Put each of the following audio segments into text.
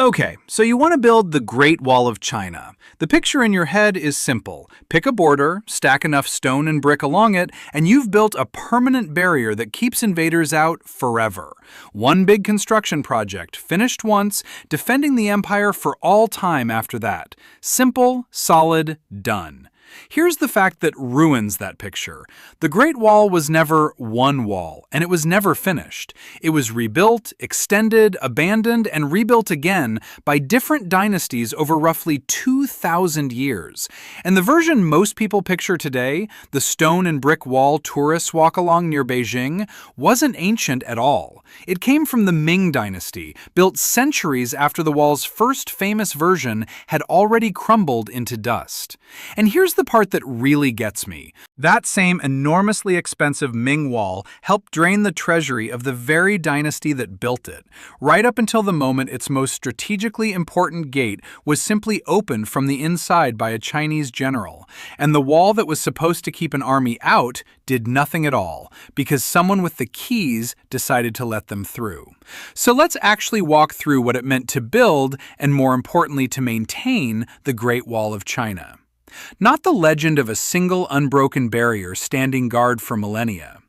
Okay, so you want to build the Great Wall of China. The picture in your head is simple. Pick a border, stack enough stone and brick along it, and you've built a permanent barrier that keeps invaders out forever. One big construction project, finished once, defending the empire for all time after that. Simple, solid, done. Here's the fact that ruins that picture. The Great Wall was never one wall, and it was never finished. It was rebuilt, extended, abandoned, and rebuilt again by different dynasties over roughly 2,000 years. And the version most people picture today, the stone and brick wall tourists walk along near Beijing, wasn't ancient at all. It came from the Ming dynasty, built centuries after the wall's first famous version had already crumbled into dust. And here's the part that really gets me. That same enormously expensive Ming wall helped drain the treasury of the very dynasty that built it, right up until the moment its most strategically important gate was simply opened from the inside by a Chinese general. And the wall that was supposed to keep an army out did nothing at all, because someone with the keys decided to let them through. So let's actually walk through what it meant to build, and more importantly to maintain, the Great Wall of China. Not the legend of a single unbroken barrier standing guard for millennia.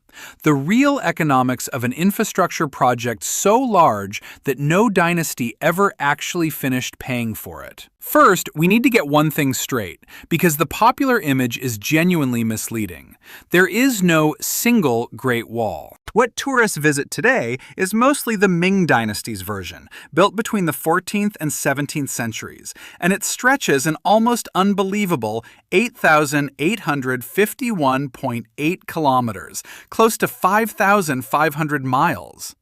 The real economics of an infrastructure project so large that no dynasty ever actually finished paying for it. First, we need to get one thing straight, because the popular image is genuinely misleading. There is no single Great Wall. What tourists visit today is mostly the Ming dynasty's version, built between the 14th and 17th centuries, and it stretches an almost unbelievable 8,851.8 kilometers, close to 5,500 miles.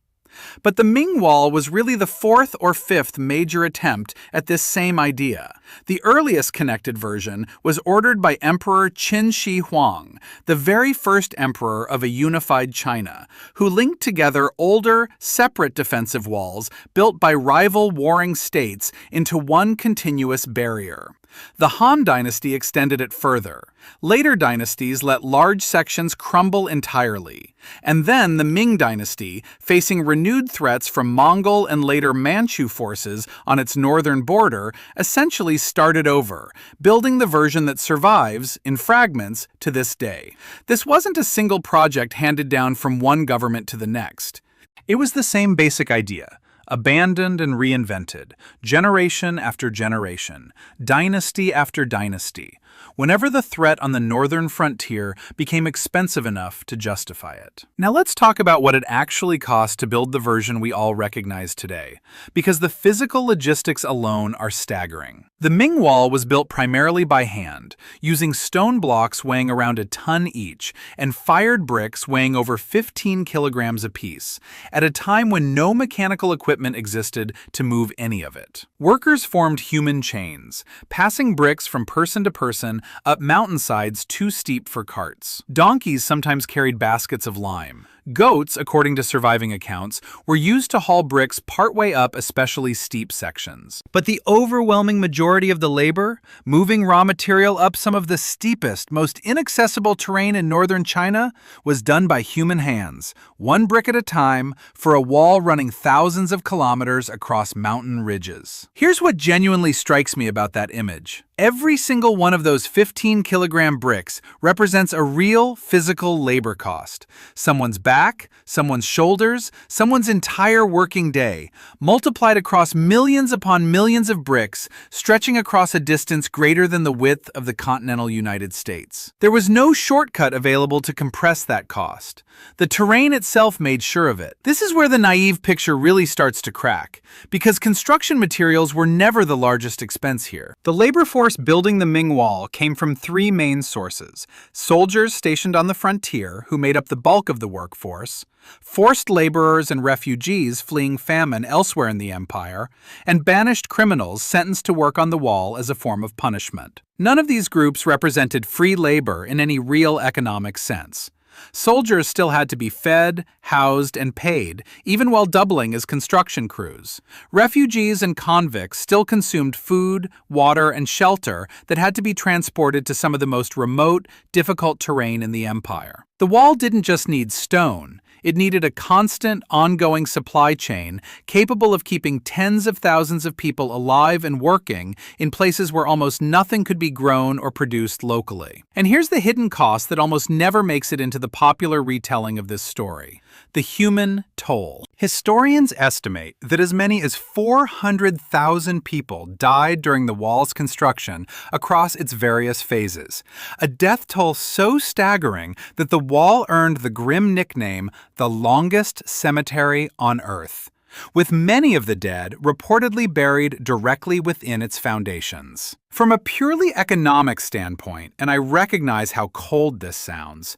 But the Ming Wall was really the fourth or fifth major attempt at this same idea. The earliest connected version was ordered by Emperor Qin Shi Huang, the very first emperor of a unified China, who linked together older, separate defensive walls built by rival warring states into one continuous barrier. The Han dynasty extended it further. Later dynasties let large sections crumble entirely. And then the Ming dynasty, facing renewed threats from Mongol and later Manchu forces on its northern border, essentially started over, building the version that survives, in fragments, to this day. This wasn't a single project handed down from one government to the next. It was the same basic idea. Abandoned and reinvented, generation after generation, dynasty after dynasty, whenever the threat on the northern frontier became expensive enough to justify it. Now let's talk about what it actually cost to build the version we all recognize today, because the physical logistics alone are staggering. The Ming Wall was built primarily by hand, using stone blocks weighing around a ton each, and fired bricks weighing over 15 kilograms apiece, at a time when no mechanical equipment existed to move any of it. Workers formed human chains, passing bricks from person to person up mountainsides too steep for carts. Donkeys sometimes carried baskets of lime. Goats, according to surviving accounts, were used to haul bricks partway up especially steep sections. But the overwhelming majority of the labor, moving raw material up some of the steepest, most inaccessible terrain in northern China, was done by human hands, one brick at a time, for a wall running thousands of kilometers across mountain ridges. Here's what genuinely strikes me about that image. Every single one of those 15-kilogram bricks represents a real physical labor cost. Someone's back, someone's shoulders, someone's entire working day, multiplied across millions upon millions of bricks, stretching across a distance greater than the width of the continental United States. There was no shortcut available to compress that cost. The terrain itself made sure of it. This is where the naive picture really starts to crack, because construction materials were never the largest expense here. The labor force building the Ming Wall came from three main sources: soldiers stationed on the frontier, who made up the bulk of the workforce, forced laborers and refugees fleeing famine elsewhere in the empire, and banished criminals sentenced to work on the wall as a form of punishment. None of these groups represented free labor in any real economic sense. Soldiers still had to be fed, housed, and paid, even while doubling as construction crews. Refugees and convicts still consumed food, water, and shelter that had to be transported to some of the most remote, difficult terrain in the empire. The wall didn't just need stone. It needed a constant, ongoing supply chain capable of keeping tens of thousands of people alive and working in places where almost nothing could be grown or produced locally. And here's the hidden cost that almost never makes it into the popular retelling of this story: the human toll. Historians estimate that as many as 400,000 people died during the wall's construction across its various phases, a death toll so staggering that the wall earned the grim nickname the longest cemetery on Earth, with many of the dead reportedly buried directly within its foundations. From a purely economic standpoint, and I recognize how cold this sounds,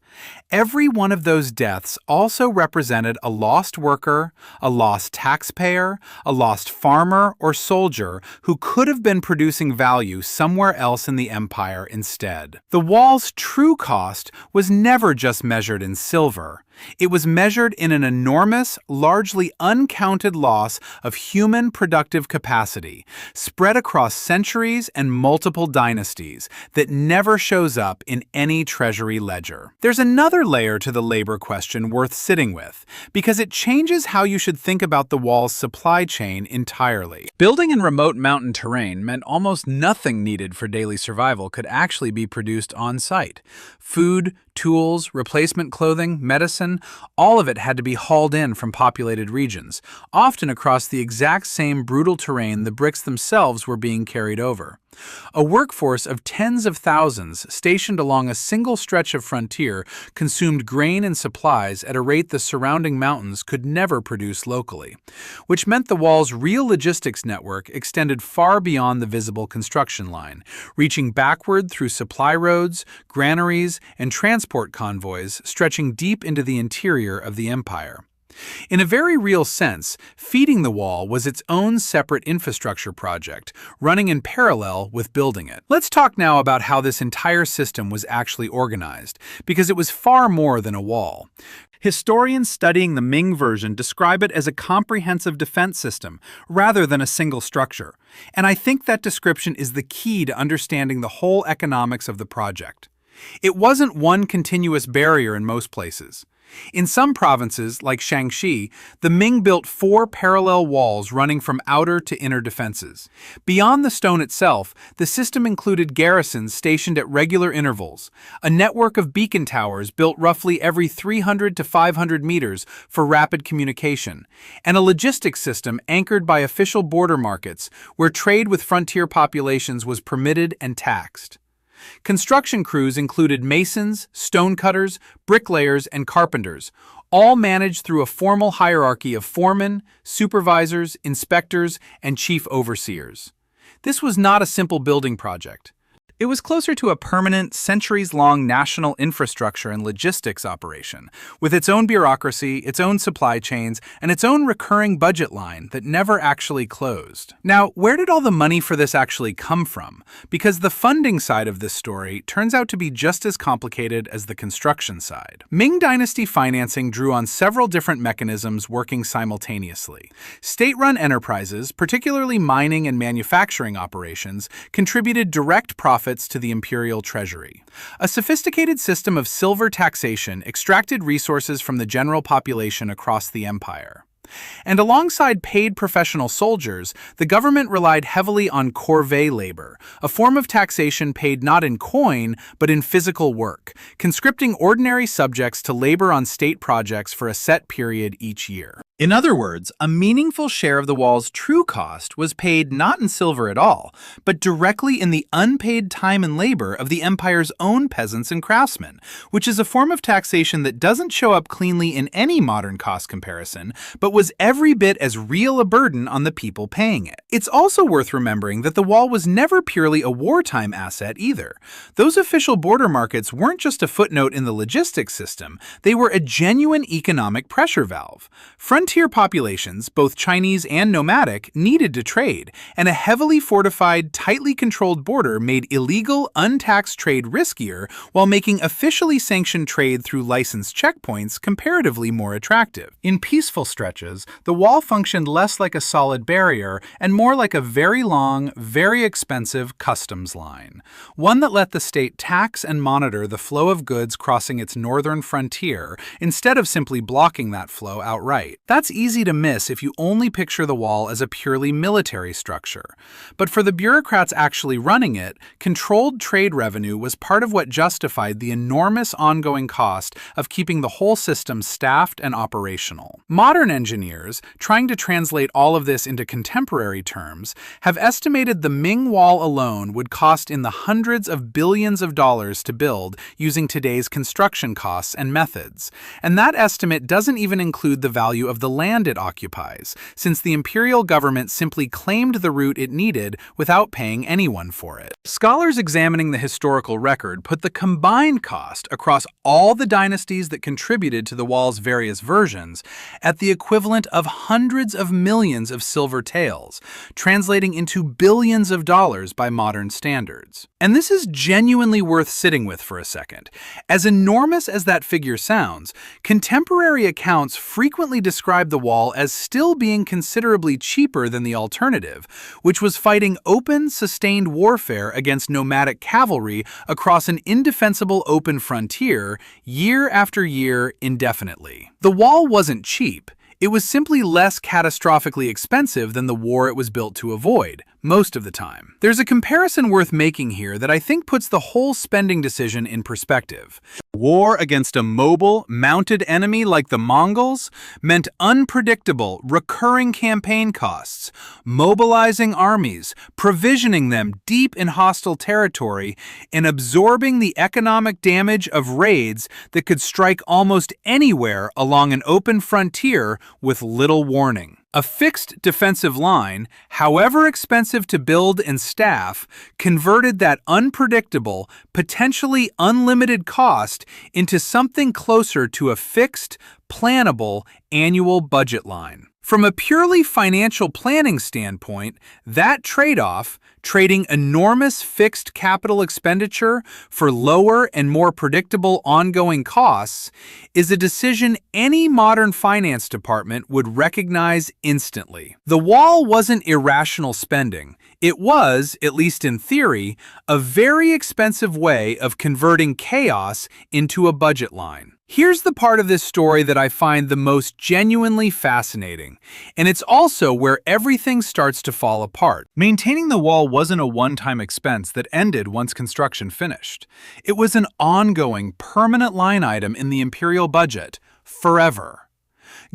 every one of those deaths also represented a lost worker, a lost taxpayer, a lost farmer or soldier who could have been producing value somewhere else in the empire instead. The wall's true cost was never just measured in silver. It was measured in an enormous, largely uncounted loss of human productive capacity, spread across centuries and multiple dynasties, that never shows up in any treasury ledger. There's another layer to the labor question worth sitting with, because it changes how you should think about the wall's supply chain entirely. Building in remote mountain terrain meant almost nothing needed for daily survival could actually be produced on site. Food, tools, replacement clothing, medicine, all of it had to be hauled in from populated regions, often across the exact same brutal terrain the bricks themselves were being carried over. A workforce of tens of thousands stationed along a single stretch of frontier consumed grain and supplies at a rate the surrounding mountains could never produce locally, which meant the wall's real logistics network extended far beyond the visible construction line, reaching backward through supply roads, granaries, and transport convoys stretching deep into the interior of the empire. In a very real sense, feeding the wall was its own separate infrastructure project, running in parallel with building it. Let's talk now about how this entire system was actually organized, because it was far more than a wall. Historians studying the Ming version describe it as a comprehensive defense system, rather than a single structure. And I think that description is the key to understanding the whole economics of the project. It wasn't one continuous barrier in most places. In some provinces, like Shaanxi, the Ming built 4 parallel walls running from outer to inner defenses. Beyond the stone itself, the system included garrisons stationed at regular intervals, a network of beacon towers built roughly every 300 to 500 meters for rapid communication, and a logistics system anchored by official border markets where trade with frontier populations was permitted and taxed. Construction crews included masons, stonecutters, bricklayers, and carpenters, all managed through a formal hierarchy of foremen, supervisors, inspectors, and chief overseers. This was not a simple building project. It was closer to a permanent, centuries-long national infrastructure and logistics operation, with its own bureaucracy, its own supply chains, and its own recurring budget line that never actually closed. Now, where did all the money for this actually come from? Because the funding side of this story turns out to be just as complicated as the construction side. Ming Dynasty financing drew on several different mechanisms working simultaneously. State-run enterprises, particularly mining and manufacturing operations, contributed direct profits to the imperial treasury. A sophisticated system of silver taxation extracted resources from the general population across the empire. And alongside paid professional soldiers, the government relied heavily on corvée labor, a form of taxation paid not in coin, but in physical work, conscripting ordinary subjects to labor on state projects for a set period each year. In other words, a meaningful share of the wall's true cost was paid not in silver at all, but directly in the unpaid time and labor of the empire's own peasants and craftsmen, which is a form of taxation that doesn't show up cleanly in any modern cost comparison, but was every bit as real a burden on the people paying it. It's also worth remembering that the wall was never purely a wartime asset either. Those official border markets weren't just a footnote in the logistics system, they were a genuine economic pressure valve. Frontier Frontier populations, both Chinese and nomadic, needed to trade, and a heavily fortified, tightly controlled border made illegal, untaxed trade riskier while making officially sanctioned trade through licensed checkpoints comparatively more attractive. In peaceful stretches, the wall functioned less like a solid barrier and more like a very long, very expensive customs line, one that let the state tax and monitor the flow of goods crossing its northern frontier instead of simply blocking that flow outright. That's easy to miss if you only picture the wall as a purely military structure. But for the bureaucrats actually running it, controlled trade revenue was part of what justified the enormous ongoing cost of keeping the whole system staffed and operational. Modern engineers, trying to translate all of this into contemporary terms, have estimated the Ming Wall alone would cost in the hundreds of billions of dollars to build using today's construction costs and methods. And that estimate doesn't even include the value of the land it occupies, since the imperial government simply claimed the route it needed without paying anyone for it. Scholars examining the historical record put the combined cost across all the dynasties that contributed to the wall's various versions at the equivalent of hundreds of millions of silver taels, translating into billions of dollars by modern standards. And this is genuinely worth sitting with for a second. As enormous as that figure sounds, contemporary accounts frequently describe the wall as still being considerably cheaper than the alternative, which was fighting open, sustained warfare against nomadic cavalry across an indefensible open frontier year after year indefinitely. The wall wasn't cheap. It was simply less catastrophically expensive than the war it was built to avoid, most of the time. There's a comparison worth making here that I think puts the whole spending decision in perspective. War against a mobile, mounted enemy like the Mongols meant unpredictable, recurring campaign costs, mobilizing armies, provisioning them deep in hostile territory, and absorbing the economic damage of raids that could strike almost anywhere along an open frontier with little warning. A fixed defensive line, however expensive to build and staff, converted that unpredictable, potentially unlimited cost into something closer to a fixed, plannable annual budget line. From a purely financial planning standpoint, that trade-off, trading enormous fixed capital expenditure for lower and more predictable ongoing costs, is a decision any modern finance department would recognize instantly. The wall wasn't irrational spending. It was, at least in theory, a very expensive way of converting chaos into a budget line. Here's the part of this story that I find the most genuinely fascinating, and it's also where everything starts to fall apart. Maintaining the wall wasn't a one-time expense that ended once construction finished. It was an ongoing, permanent line item in the imperial budget, forever.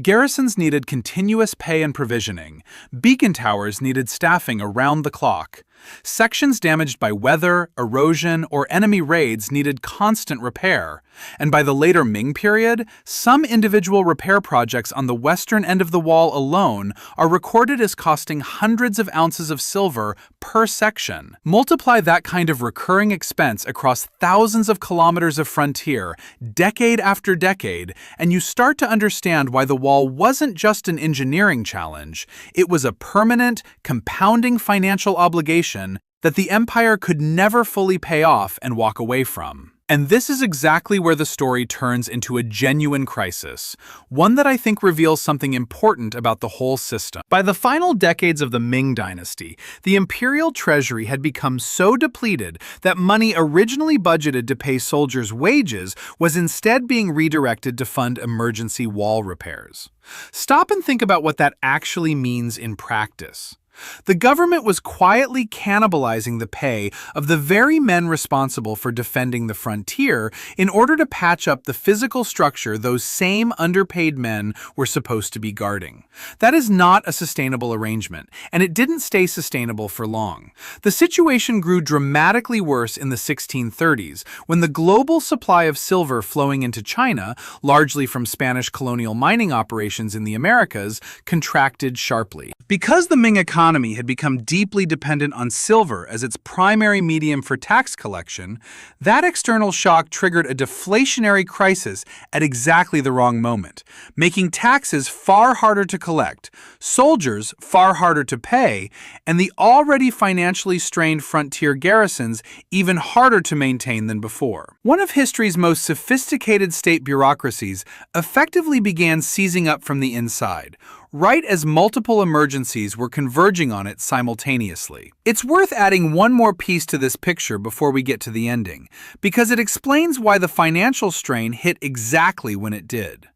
Garrisons needed continuous pay and provisioning. Beacon towers needed staffing around the clock. Sections damaged by weather, erosion, or enemy raids needed constant repair. And by the later Ming period, some individual repair projects on the western end of the wall alone are recorded as costing hundreds of ounces of silver per section. Multiply that kind of recurring expense across thousands of kilometers of frontier, decade after decade, and you start to understand why the wall wasn't just an engineering challenge. It was a permanent, compounding financial obligation that the empire could never fully pay off and walk away from. And this is exactly where the story turns into a genuine crisis, one that I think reveals something important about the whole system. By the final decades of the Ming dynasty, the imperial treasury had become so depleted that money originally budgeted to pay soldiers' wages was instead being redirected to fund emergency wall repairs. Stop and think about what that actually means in practice. The government was quietly cannibalizing the pay of the very men responsible for defending the frontier in order to patch up the physical structure those same underpaid men were supposed to be guarding. That is not a sustainable arrangement, and it didn't stay sustainable for long. The situation grew dramatically worse in the 1630s, when the global supply of silver flowing into China, largely from Spanish colonial mining operations in the Americas, contracted sharply. Because the Ming economy economy had become deeply dependent on silver as its primary medium for tax collection, that external shock triggered a deflationary crisis at exactly the wrong moment, making taxes far harder to collect, soldiers far harder to pay, and the already financially strained frontier garrisons even harder to maintain than before. One of history's most sophisticated state bureaucracies effectively began seizing up from the inside, right as multiple emergencies were converging on it simultaneously. It's worth adding one more piece to this picture before we get to the ending, because it explains why the financial strain hit exactly when it did.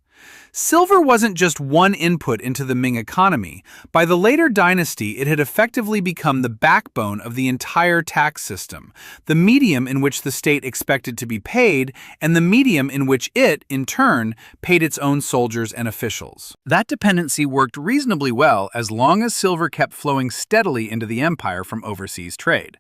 Silver wasn't just one input into the Ming economy. By the later dynasty, it had effectively become the backbone of the entire tax system, the medium in which the state expected to be paid, and the medium in which it, in turn, paid its own soldiers and officials. That dependency worked reasonably well as long as silver kept flowing steadily into the empire from overseas trade.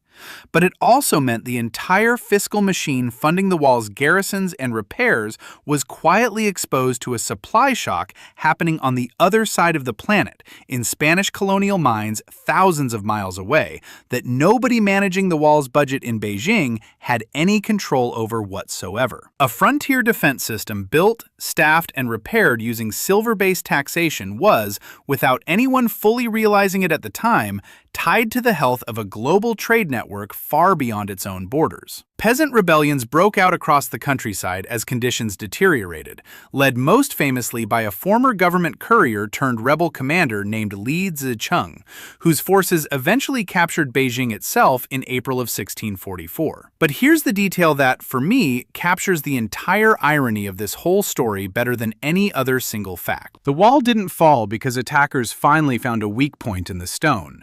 But it also meant the entire fiscal machine funding the wall's garrisons and repairs was quietly exposed to a supply shock happening on the other side of the planet, in Spanish colonial mines thousands of miles away, that nobody managing the wall's budget in Beijing had any control over whatsoever. A frontier defense system built, staffed, and repaired using silver-based taxation was, without anyone fully realizing it at the time, tied to the health of a global trade network far beyond its own borders. Peasant rebellions broke out across the countryside as conditions deteriorated, led most famously by a former government courier turned rebel commander named Li Zicheng, whose forces eventually captured Beijing itself in April of 1644. But here's the detail that, for me, captures the entire irony of this whole story better than any other single fact. The wall didn't fall because attackers finally found a weak point in the stone.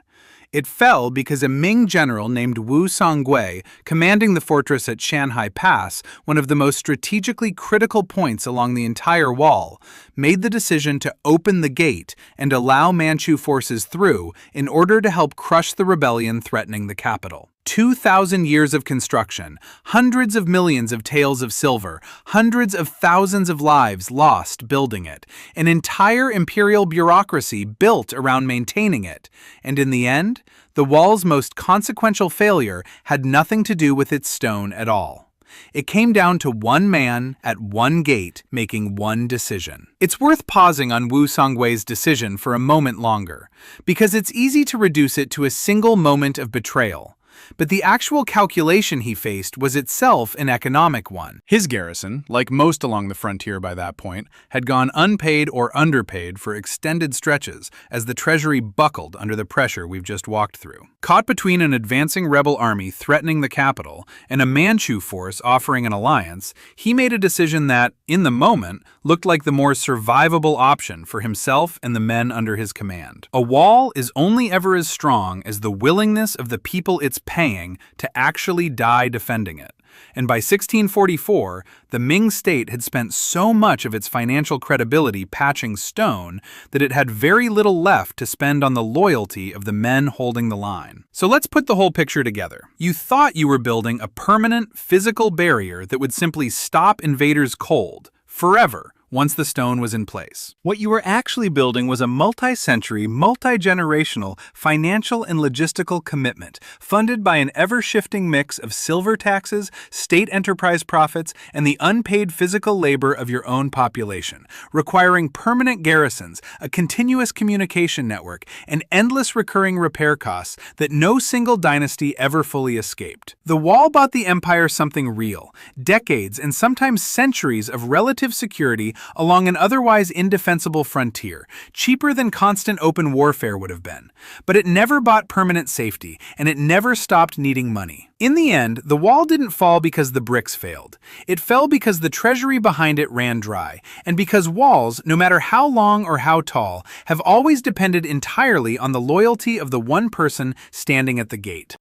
It fell because a Ming general named Wu Songui, commanding the fortress at Shanhai Pass, one of the most strategically critical points along the entire wall, made the decision to open the gate and allow Manchu forces through in order to help crush the rebellion threatening the capital. 2,000 years of construction, hundreds of millions of taels of silver, hundreds of thousands of lives lost building it, an entire imperial bureaucracy built around maintaining it, and in the end, the wall's most consequential failure had nothing to do with its stone at all. It came down to one man at one gate making one decision. It's worth pausing on Wu Songwei's decision for a moment longer, because it's easy to reduce it to a single moment of betrayal. But the actual calculation he faced was itself an economic one. His garrison, like most along the frontier by that point, had gone unpaid or underpaid for extended stretches as the treasury buckled under the pressure we've just walked through. Caught between an advancing rebel army threatening the capital and a Manchu force offering an alliance, he made a decision that, in the moment, looked like the more survivable option for himself and the men under his command. A wall is only ever as strong as the willingness of the people it's paying to actually die defending it. And by 1644, the Ming state had spent so much of its financial credibility patching stone that it had very little left to spend on the loyalty of the men holding the line. So let's put the whole picture together. You thought you were building a permanent physical barrier that would simply stop invaders cold, forever, once the stone was in place. What you were actually building was a multi-century, multi-generational financial and logistical commitment funded by an ever-shifting mix of silver taxes, state enterprise profits, and the unpaid physical labor of your own population, requiring permanent garrisons, a continuous communication network, and endless recurring repair costs that no single dynasty ever fully escaped. The wall bought the empire something real, decades and sometimes centuries of relative security along an otherwise indefensible frontier, cheaper than constant open warfare would have been. But it never bought permanent safety, and it never stopped needing money. In the end, the wall didn't fall because the bricks failed. It fell because the treasury behind it ran dry, and because walls, no matter how long or how tall, have always depended entirely on the loyalty of the one person standing at the gate.